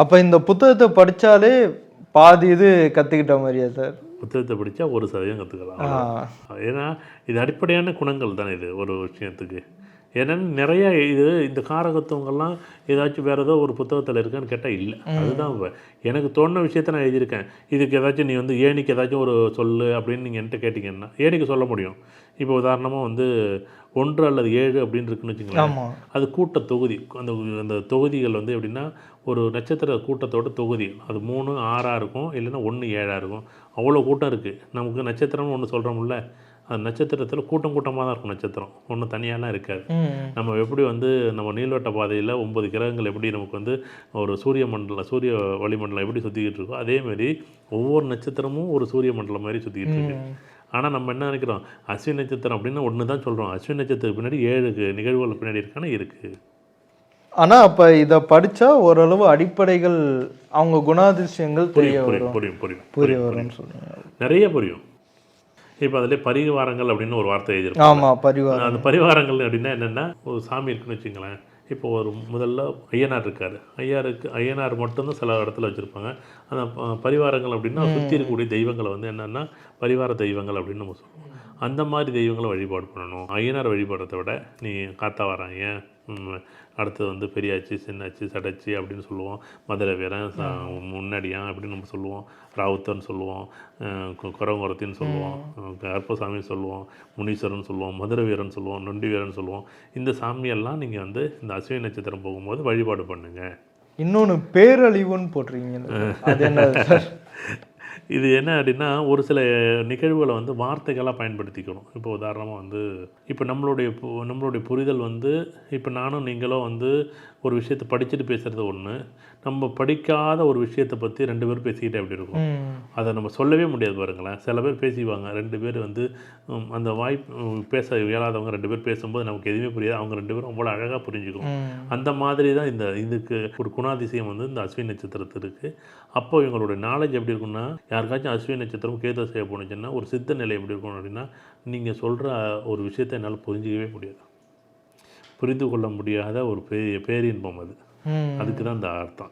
அப்போ இந்த புத்தகத்தை படித்தாலே பாதி இது கற்றுக்கிட்ட மாதிரியா சார்? புத்தகத்தை படித்தா 1% கற்றுக்கலாம். ஏன்னா இது அடிப்படையான குணங்கள் தானே இது ஒரு விஷயத்துக்கு. ஏன்னா நிறைய இது இந்த காரகத்துவங்கள்லாம் ஏதாச்சும் வேறு ஏதோ ஒரு புத்தகத்தில் இருக்கான்னு கேட்டால் இல்லை. அதுதான் எனக்கு தோணுன விஷயத்த நான் எழுதியிருக்கேன். இதுக்கு ஏதாச்சும் நீ வந்து ஏணிக்கு ஏதாச்சும் ஒரு சொல்லு அப்படின்னு நீங்கள் என்கிட்ட கேட்டிங்கன்னா ஏணிக்கு சொல்ல முடியும். இப்போ உதாரணமாக 1 அல்லது 7 அப்படின்னு இருக்குன்னு வச்சுங்களேன். அது கூட்ட தொகுதி. அந்த அந்த தொகுதிகள் எப்படின்னா ஒரு நட்சத்திர கூட்டத்தோட தொகுதி. அது 3 6 இருக்கும், இல்லைன்னா 1 7 இருக்கும். அவ்வளோ கூட்டம் இருக்குது. நமக்கு நட்சத்திரம்னு ஒன்று சொல்கிறோம்ல, அந்த நட்சத்திரத்தில் கூட்டம் கூட்டமாக தான் இருக்கும். நட்சத்திரம் ஒன்றும் தனியாலாம் இருக்காது. நம்ம எப்படி நம்ம நீள்வட்ட பாதையில் 9 கிரகங்கள் எப்படி நமக்கு ஒரு சூரிய வளிமண்டலம் எப்படி சுற்றிக்கிட்டு இருக்கோ, அதேமாரி ஒவ்வொரு நட்சத்திரமும் ஒரு சூரிய மண்டலம் மாதிரி சுற்றிக்கிட்டு இருக்கு. ஆனால் நம்ம என்ன நினைக்கிறோம், அஸ்வினி நட்சத்திரம் அப்படின்னு ஒன்று தான் சொல்கிறோம். அஸ்வினி நட்சத்திரத்துக்கு பின்னாடி 7 நிகழ்வுகள் பின்னாடி இருக்கான இருக்குது. ஆனால் அப்போ இதை படித்தா ஓரளவு அடிப்படைகள் அவங்க குணாதிசயங்கள் புரியும் புரிய வரும்னு சொல்லுங்க. நிறைய புரியும். இப்போ அதிலே பரிவாரங்கள் அப்படின்னு ஒரு வார்த்தை எழுதியிருக்கோம். ஆமாம், பரிவாரம். அந்த பரிவாரங்கள் அப்படின்னா என்னென்னா, ஒரு சாமி இருக்குன்னு வச்சுங்களேன். இப்போ முதல்ல ஐயனார் இருக்கார். ஐயனார் மட்டும்தான் சில இடத்துல வச்சுருப்பாங்க. அந்த பரிவாரங்கள் அப்படின்னா சுற்றி இருக்கக்கூடிய தெய்வங்களை என்னென்னா பரிவார தெய்வங்கள் அப்படின்னு நம்ம சொல்லுவோம். அந்த மாதிரி தெய்வங்களை வழிபாடு பண்ணணும். ஐயனார் வழிபாடுறதை விட நீ காத்தா வராங்க, அடுத்தது பெரியாச்சி, சின்னாச்சி, சடச்சி அப்படின்னு சொல்லுவோம். மதுரை வீரன், முன்னாடியான் அப்படின்னு நம்ம சொல்லுவோம். ராவுத்தர்னு சொல்லுவோம், குரங்குரத்தின்னு சொல்லுவோம், கருப்பசாமின்னு சொல்லுவோம், முனீஸ்வரன் சொல்லுவோம், மதுரை வீரன் சொல்லுவோம், நொண்டி வீரன் சொல்லுவோம். இந்த சாமியெல்லாம் நீங்கள் இந்த அஸ்வினி நட்சத்திரம் போகும்போது வழிபாடு பண்ணுங்கள். இன்னொன்று பேரழிவுன்னு போட்டிருக்கீங்க, அது என்ன சார்? இது என்ன அப்படின்னா, ஒரு சில நிகழ்வுகளை வார்த்தைகளாக பயன்படுத்திக்கணும். இப்போ உதாரணமாக இப்போ நம்மளுடைய புரிதல் இப்போ நானும் நீங்களும் ஒரு விஷயத்தை படிச்சுட்டு பேசுகிறது ஒன்று, நம்ம படிக்காத ஒரு விஷயத்தை பற்றி 2 பேர் பேசிக்கிட்டே எப்படி இருக்கும், அதை நம்ம சொல்லவே முடியாது பாருங்களேன். சில பேர் பேசிவாங்க, 2 பேர் அந்த பேச இயலாதவங்க 2 பேர் பேசும்போது நமக்கு எதுவுமே புரியாது. அவங்க 2 பேரும் அவ்வளோ அழகாக புரிஞ்சுக்கும். அந்த மாதிரி தான் இதுக்கு ஒரு குணாதிசயம் இந்த அஸ்வினி நட்சத்திரத்துக்கு இருக்குது. அப்போ இவங்களுடைய நாலேஜ் எப்படி இருக்குன்னா, யாருக்காச்சும் அஸ்வினி நட்சத்திரம் கேது செய்ய போனுச்சுன்னா ஒரு சித்த நிலை எப்படி இருக்கணும் அப்படின்னா, நீங்கள் சொல்கிற ஒரு விஷயத்தை என்னால் புரிஞ்சிக்கவே முடியாது, புரிந்து கொள்ள முடியாத ஒரு பேரின்பம் அது. அதுக்கு தான் இந்த அர்த்தம்.